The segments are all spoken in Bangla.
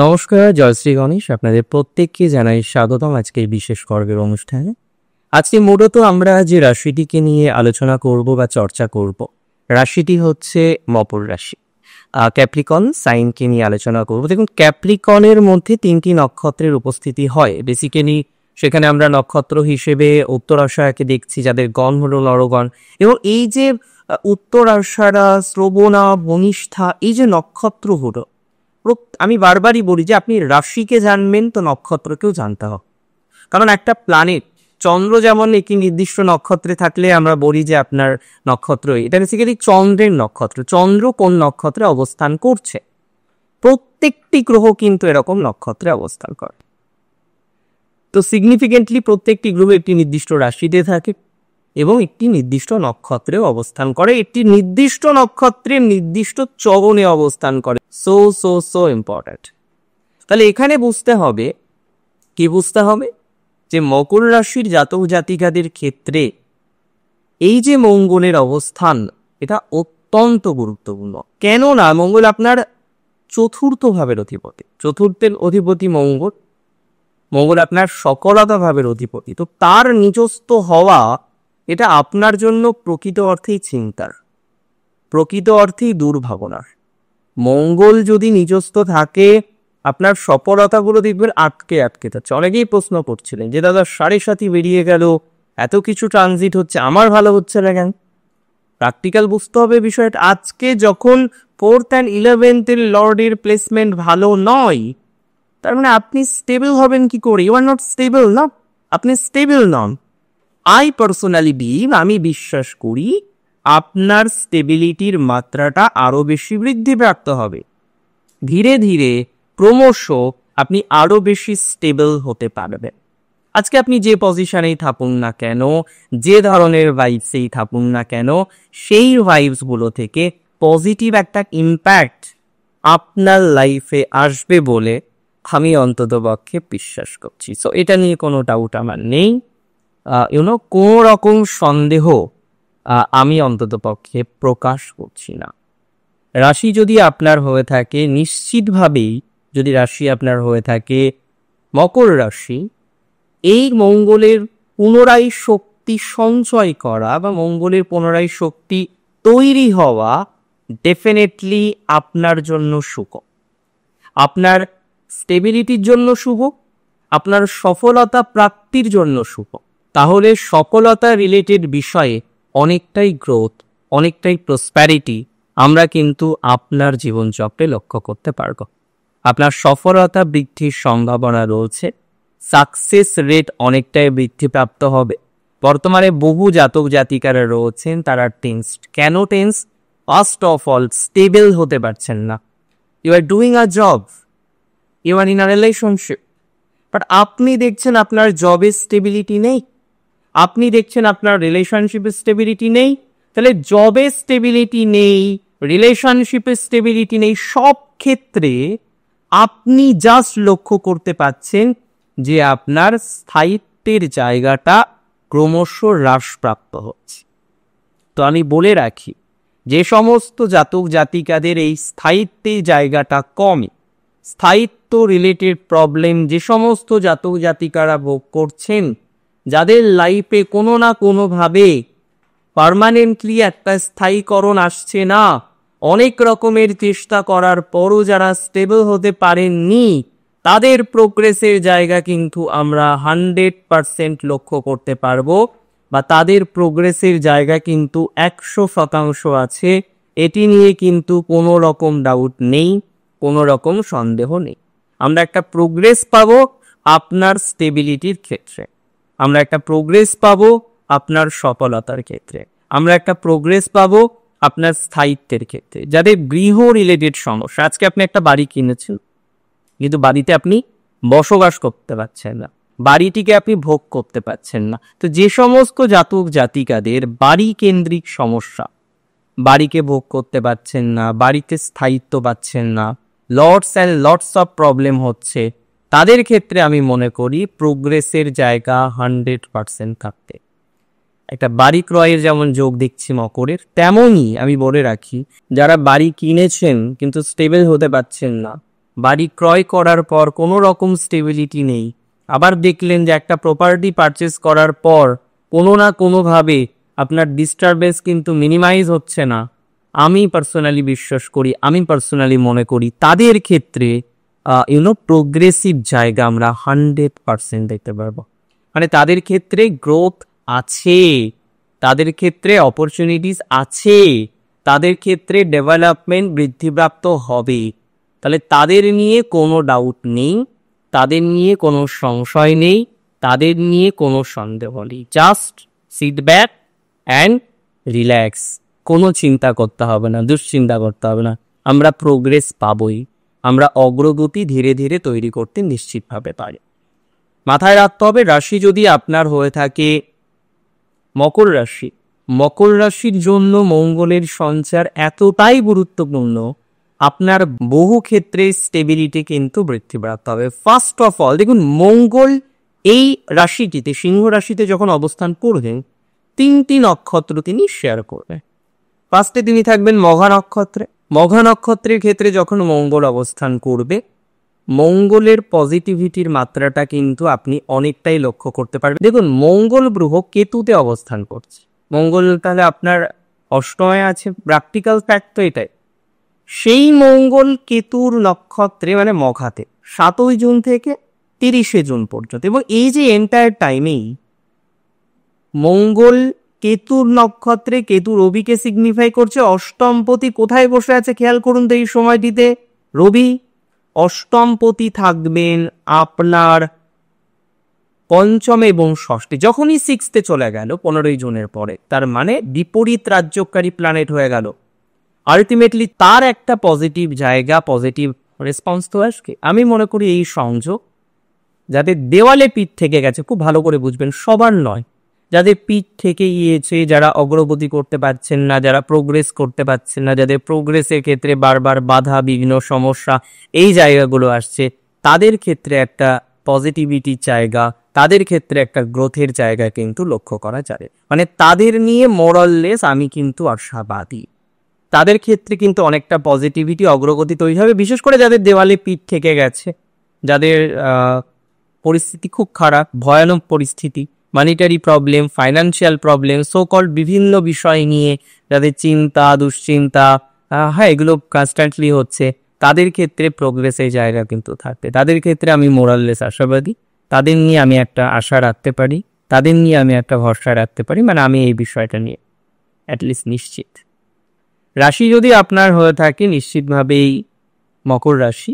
নমস্কার, জয়শ্রী গণেশ। আপনাদের প্রত্যেককে জানাই স্বাগতম আজকে এই বিশেষ পর্বের অনুষ্ঠানে। আজকে মূলত আমরা যে রাশিটিকে নিয়ে আলোচনা করব বা চর্চা করব, রাশিটি হচ্ছে মকর রাশি। ক্যাপ্রিকন সাইনকে নিয়ে আলোচনা করব। দেখুন, ক্যাপ্রিকনের মধ্যে 3টি নক্ষত্রের উপস্থিতি হয়। বেসিক্যালি সেখানে আমরা নক্ষত্র হিসেবে উত্তরাষাঢ়াকে দেখছি, যাদের গণ হলো নরগণ। এবং এই যে উত্তরাষাঢ়া, শ্রবণা, ভূমিষ্ঠা, এই যে নক্ষত্রগুলো, আমি বারবারই বলি যে আপনি রাশিকে জানবেন তো নক্ষত্রকেও জানতে হবে। কারণ একটা প্ল্যানেট, চন্দ্র যেমন একটি নির্দিষ্ট নক্ষত্রে থাকলে আমরা বলি যে আপনার নক্ষত্র, এটা বেসিক্যালি চন্দ্রের নক্ষত্র। চন্দ্র কোন নক্ষত্রে অবস্থান করছে, প্রত্যেকটি গ্রহ কিন্তু এরকম নক্ষত্রে অবস্থান করে। তো সিগনিফিকেন্টলি প্রত্যেকটি গ্রহ একটি নির্দিষ্ট রাশিতে থাকে এবং একটি নির্দিষ্ট নক্ষত্রেও অবস্থান করে, একটি নির্দিষ্ট নক্ষত্রের নির্দিষ্ট চরণে অবস্থান করে। So important. তাহলে এখানে বুঝতে হবে যে মকর রাশির জাতক জাতিকাদের ক্ষেত্রে এই যে মঙ্গলের অবস্থান, এটা অত্যন্ত গুরুত্বপূর্ণ। কেননা মঙ্গল আপনার চতুর্থ ভাবের অধিপতি। চতুর্থের অধিপতি মঙ্গল আপনার সফলতা ভাবের অধিপতি। তো তার নিজস্ব হওয়া, এটা আপনার জন্য প্রকৃত অর্থেই চিন্তার, প্রকৃত অর্থেই দুর্ভাবনার। মঙ্গল যদি নিজস্ব থাকে, আপনার সফলতাগুলো দেখবেন আটকে যাচ্ছে। অনেকেই প্রশ্ন করছিলেন যে দাদা 7.5 বেরিয়ে গেল, এত কিছু ট্রানজিট হচ্ছে, আমার ভালো হচ্ছে না কেন? প্র্যাকটিক্যাল বুঝতে হবে বিষয়টা। আজকে যখন 4th and 11th এর লর্ডের প্লেসমেন্ট ভালো নয়, তার মানে আপনি স্টেবল হবেন কি করে? ইউ আর নট স্টেবল, না, আপনি স্টেবল নন। আমি বিশ্বাস করি আপনার স্টেবিলিটির মাত্রাটা আরো বেশি বৃদ্ধি প্রাপ্ত হবে। ধীরে ধীরে ক্রমশ আপনি আরো বেশি স্টেবল হতে পারবেন। আজকে আপনি যে পজিশনেই থাকুন না কেন, যে ধরনের ভাইবসেই থাকুন না কেন, সেই ভাইবসগুলো থেকে পজিটিভ একটা ইম্প্যাক্ট আপনার লাইফে আসবে বলে আমি অন্ততপক্ষে বিশ্বাস করছি। সো এটা নিয়ে কোনো ডাউট আমার নেই। কোনো রকম সন্দেহ আমি অন্ততপক্ষে প্রকাশ করছি না। রাশি যদি আপনার হয়ে থাকে, নিশ্চিতভাবেই যদি রাশি আপনার হয়ে থাকে মকর রাশি, এই মঙ্গলের পুনরায় শক্তি সঞ্চয় করা বা মঙ্গলের পুনরায় শক্তি তৈরি হওয়া ডেফিনেটলি আপনার জন্য শুভ, আপনার স্টেবিলিটির জন্য শুভ, আপনার সফলতা প্রাপ্তির জন্য শুভ। তাহলে সফলতা রিলেটেড বিষয়ে অনেকটাই গ্রোথ, অনেকটাই প্রসপ্যারিটি আমরা কিন্তু আপনার জীবনচক্রে লক্ষ্য করতে পারব। আপনার সফলতা বৃদ্ধির সম্ভাবনা রয়েছে, সাকসেস রেট অনেকটাই বৃদ্ধিপ্রাপ্ত হবে। বর্তমানে বহু জাতক জাতিকারা রয়েছেন, তারা টেন্সড। কেন tense? First of all, stable হতে পারছেন না। You are doing a job, you are in a relationship, but আপনি দেখছেন আপনার জবে স্টেবিলিটি নেই, আপনি দেখছেন আপনার রিলেশনশিপে স্টেবিলিটি নেই। তাহলে জবে স্টেবিলিটি নেই, রিলেশনশিপে স্টেবিলিটি নেই, সব ক্ষেত্রে আপনি জাস্ট লক্ষ্য করতে পাচ্ছেন যে আপনার স্থায়িত্বের জায়গাটা ক্রমশ হ্রাসপ্রাপ্ত হচ্ছে। তো আমি বলে রাখি, যে সমস্ত জাতক জাতিকাদের এই স্থায়িত্বের জায়গাটা কমে, স্থায়িত্ব রিলেটেড প্রবলেম যে সমস্ত জাতক জাতিকারা ভোগ করছেন, যাদের লাইফে কোনো না কোনোভাবে পার্মানেন্টলি একটা স্থায়ীকরণ আসছে না, অনেক রকমের চেষ্টা করার পরও যারা স্টেবল হতে পারেননি, তাদের প্রোগ্রেসের জায়গা কিন্তু আমরা 100% লক্ষ্য করতে পারবো, বা তাদের প্রোগ্রেসের জায়গা কিন্তু 100% আছে। এটি নিয়ে কিন্তু কোনো রকম ডাউট নেই, কোনো রকম সন্দেহ নেই। আমরা একটা প্রোগ্রেস পাবো আপনার স্টেবিলিটির ক্ষেত্রে, আমরা একটা প্রোগ্রেস পাবো আপনার সফলতার ক্ষেত্রে, আমরা একটা প্রোগ্রেস পাবো আপনার স্থায়িত্বের ক্ষেত্রে। যাদের গৃহ রিলেটেড সমস্যা, আজকে আপনি একটা বাড়ি কিনেছেন কিন্তু বাড়িতে আপনি বসবাস করতে পারছেন না, বাড়িটিকে আপনি ভোগ করতে পারছেন না। তো যে সমস্ত জাতক জাতিকাদের বাড়ি কেন্দ্রিক সমস্যা, বাড়িকে ভোগ করতে পারছেন না, বাড়িতে স্থায়িত্ব পাচ্ছেন না, lots and lots of problem হচ্ছে, তাদের ক্ষেত্রে আমি মনে করি প্রোগ্রেসের জায়গা 100% থাকতে। একটা বাড়ি ক্রয়ের যেমন যোগ দেখছি মকরের, তেমনই আমি বলে রাখি যারা বাড়ি কিনেছেন কিন্তু স্টেবল হতে পারছেন না, বাড়ি ক্রয় করার পর কোনো রকম স্টেবিলিটি নেই, আবার দেখলেন যে একটা প্রপার্টি পারচেস করার পর কোনো না কোনোভাবে আপনার ডিস্টারবেন্স কিন্তু মিনিমাইজ হচ্ছে না, আমি পার্সোনালি বিশ্বাস করি, আমি পার্সোনালি মনে করি তাদের ক্ষেত্রে প্রোগ্রেসিভ জায়গা আমরা 100% দেখতে পারবো। মানে তাদের ক্ষেত্রে গ্রোথ আছে, তাদের ক্ষেত্রে অপরচুনিটিস আছে, তাদের ক্ষেত্রে ডেভেলপমেন্ট বৃদ্ধিপ্রাপ্ত হবে। তাহলে তাদের নিয়ে কোনো ডাউট নেই, তাদের নিয়ে কোনো সংশয় নেই, তাদের নিয়ে কোনো সন্দেহ নেই। Just sit back and relax, কোনো চিন্তা করতে হবে না, দুশ্চিন্তা করতে হবে না, আমরা প্রোগ্রেস পাবই, আমরা অগ্রগতি ধীরে ধীরে তৈরি করতে নিশ্চিতভাবে পারি। মাথায় রাখতে হবে, রাশি যদি আপনার হয়ে থাকে মকর রাশি, মকর রাশির জন্য মঙ্গলের সঞ্চার এতটাই গুরুত্বপূর্ণ, আপনার বহু ক্ষেত্রে স্টেবিলিটি কিন্তু বৃদ্ধিপ্রাপ্ত হবে। ফার্স্ট অফ অল দেখুন, মঙ্গল এই রাশিটিতে, সিংহ রাশিতে যখন অবস্থান করবেন, 3টি নক্ষত্র তিনি শেয়ার করবেন। ফার্স্টে তিনি থাকবেন মঘা নক্ষত্রে। মঘা নক্ষত্রের ক্ষেত্রে যখন মঙ্গল অবস্থান করবে, মঙ্গলের পজিটিভিটির মাত্রাটা কিন্তু আপনি অনেকটাই লক্ষ্য করতে পারবেন। দেখুন, মঙ্গল গ্রহ কেতুতে অবস্থান করছে, মঙ্গল তাহলে আপনার অষ্টমে আছে, প্র্যাকটিক্যাল ফ্যাক্ট তো এটাই। সেই মঙ্গল কেতুর নক্ষত্রে মানে মঘাতে 7ই জুন থেকে 30শে জুন পর্যন্ত, এবং এই যে এন্টায়ার টাইমেই মঙ্গল কেতুর নক্ষত্রে, কেতু রবিকে সিগনিফাই করছে। অষ্টমপতি কোথায় বসে আছে খেয়াল করুন তো, এই সময়টিতে রবি অষ্টমপতি থাকবেন আপনার পঞ্চমে এবং ষষ্ঠে। যখনই 6তে চলে গেল 15ই জুনের পরে, তার মানে বিপরীত রাজ্যকারী প্ল্যানেট হয়ে গেল। আলটিমেটলি তার একটা পজিটিভ জায়গা, পজিটিভ রেসপন্স তো আসবে। আমি মনে করি এই সংযোগ, যাদের দেওয়ালে পিঠ থেকে গেছে, খুব ভালো করে বুঝবেন, সবার নয়, যাদের পিঠ থেকে গিয়েছে, যারা অগ্রগতি করতে পারছেন না, যারা প্রোগ্রেস করতে পারছেন না, যাদের প্রোগ্রেসের ক্ষেত্রে বারবার বাধা বিঘ্ন সমস্যা এই জায়গাগুলো আসছে, তাদের ক্ষেত্রে একটা পজিটিভিটির জায়গা, তাদের ক্ষেত্রে একটা গ্রোথের জায়গা কিন্তু লক্ষ্য করা যাবে। মানে তাদের নিয়ে মোরাললেস আমি কিন্তু আশাবাদী, তাদের ক্ষেত্রে কিন্তু অনেকটা পজিটিভিটি, অগ্রগতি তৈরি হবে। বিশেষ করে যাদের দেওয়ালে পিঠ থেকে গেছে, যাদের পরিস্থিতি খুব খারাপ, ভয়ানক পরিস্থিতি, monetary problem, financial problem, so called বিভিন্ন বিষয় নিয়ে যাদের চিন্তা, দুশ্চিন্তা, এগুলো কনস্ট্যান্টলি হচ্ছে, তাদের ক্ষেত্রে প্রোগ্রেসের জায়গা কিন্তু থাকবে। তাদের ক্ষেত্রে আমি মোরাললেস আশাবাদী, তাদের নিয়ে আমি একটা আশা রাখতে পারি, তাদের নিয়ে আমি একটা ভরসা রাখতে পারি। মানে আমি এই বিষয়টা নিয়ে অ্যাটলিস্ট নিশ্চিত। রাশি যদি আপনার হয়ে থাকে নিশ্চিতভাবেই মকর রাশি,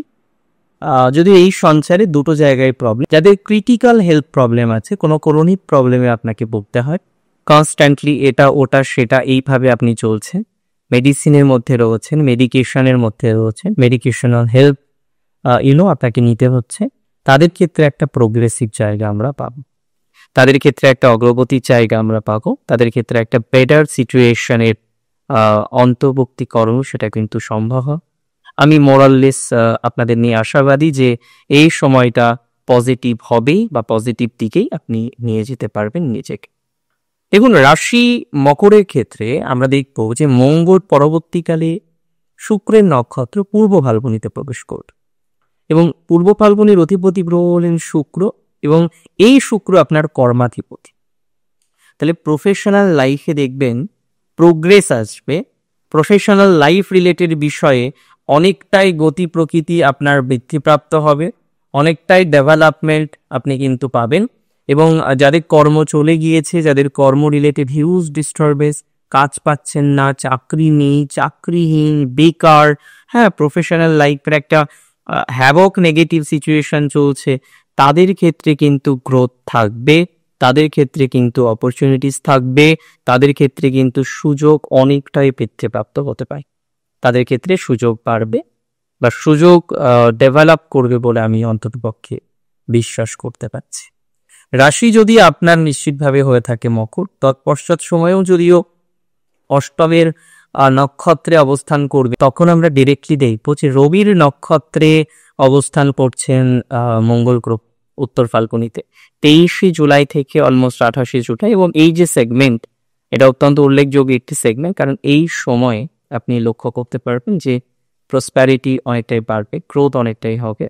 যদি এই সঞ্চারে দুটো জায়গায় প্রবলেম, যাদের ক্রিটিক্যাল হেলথ প্রবলেম আছে, কোনো ক্রনিক প্রবলেমে আপনাকে ভুগতে হয়, কনস্ট্যান্টলি এটা ওটা সেটা এইভাবে আপনি চলছেন, মেডিসিনের মধ্যে রয়েছেন, মেডিকেশনের মধ্যে রয়েছেন, মেডিকেশনাল হেল্প আপনাকে নিতে হচ্ছে, তাদের ক্ষেত্রে একটা প্রোগ্রেসিভ জায়গা আমরা পাবো, তাদের ক্ষেত্রে একটা অগ্রগতির জায়গা আমরা পাবো, তাদের ক্ষেত্রে একটা বেটার সিচুয়েশনের অন্তর্ভুক্তিকরণ সেটা কিন্তু সম্ভব হয়। আমি মোরাললেস আপনাদের নিয়ে আশাবাদী যে এই সময়টা পজিটিভ হবেই, বা পজিটিভ দিকেই আপনি নিয়ে যেতে পারবেন নিজেকে। দেখুন, রাশি মকরের ক্ষেত্রে আমরা দেখব যে মঙ্গল পরবর্তীকালে শুক্রের নক্ষত্র পূর্ব ফাল্গুনিতে প্রবেশ করবে, এবং পূর্ব ফাল্গুনির অধিপতি গ্রহ হলেন শুক্র, এবং এই শুক্র আপনার কর্মাধিপতি। তাহলে প্রফেশনাল লাইফে দেখবেন প্রোগ্রেস আসবে, প্রফেশনাল লাইফ রিলেটেড বিষয়ে অনেকটাই গতি প্রকৃতি আপনার বৃদ্ধিপ্রাপ্ত হবে, অনেকটাই ডেভেলপমেন্ট আপনি কিন্তু পাবেন। এবং যাদের কর্ম চলে গিয়েছে, যাদের কর্ম রিলেটেড হিউজ ডিস্টারবেন্স, কাজ পাচ্ছেন না, চাকরি নেই, চাকরিহীন, বেকার, প্রফেশনাল লাইফের একটা হ্যাভক নেগেটিভ সিচুয়েশন চলছে, তাদের ক্ষেত্রে কিন্তু গ্রোথ থাকবে, তাদের ক্ষেত্রে কিন্তু অপরচুনিটিস থাকবে, তাদের ক্ষেত্রে কিন্তু সুযোগ অনেকটাই বৃদ্ধিপ্রাপ্ত হতে পারে, তাদের ক্ষেত্রে সুযোগ বাড়বে বা সুযোগ ডেভেলপ করবে বলে আমি অন্ততপক্ষে বিশ্বাস করতে পারছি। রাশি যদি আপনার নিশ্চিতভাবে হয়ে থাকে মকর, তৎপশ্চাৎ সময়েও যদিও অষ্টমের নক্ষত্রে অবস্থান করবে, তখন আমরা ডিরেক্টলি দেখব যে রবির নক্ষত্রে অবস্থান করছেন মঙ্গল গ্রহ উত্তর ফাল্গুনিতে 23শে জুলাই থেকে অলমোস্ট 28শে জুলাই। এবং এই যে সেগমেন্ট, এটা অত্যন্ত উল্লেখযোগ্য একটি সেগমেন্ট, কারণ এই সময়ে আপনি লক্ষ্য করতে পারবেন যে প্রসপ্যারিটি অনেকটাই বাড়বে, গ্রোথ অনেকটাই হবে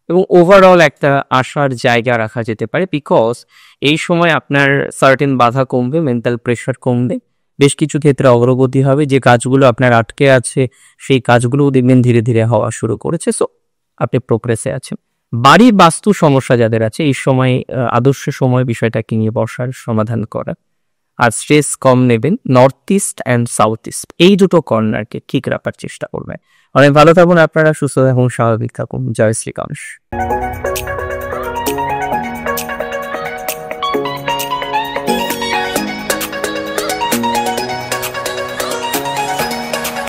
এবং ওভারঅল একটা আশার জায়গা রাখা যেতে পারে। বিকজ এই সময় আপনার সার্টেন বাধা কমবে, মেন্টাল প্রেশার কমবে, বেশ কিছু ক্ষেত্রে অগ্রগতি হবে, যে কাজগুলো আপনার আটকে আছে সেই কাজগুলোও দেখবেন ধীরে ধীরে হওয়া শুরু করেছে। সো আপনি প্রোগ্রেসে আছেন। বাড়ির বাস্তু সমস্যা যাদের আছে এই সময় আদর্শ সময় বিষয়টাকে নিয়ে বসার, সমাধান করা। আর স্ট্রেস কম নেবেন, north east and south east এই দুটো কর্নারকে ঠিক রাখার চেষ্টা করবেন। অনেক ভালো থাকুন আপনারা, সুস্থ থাকুন, স্বাভাবিক থাকুন। জয় শ্রী গণেশ।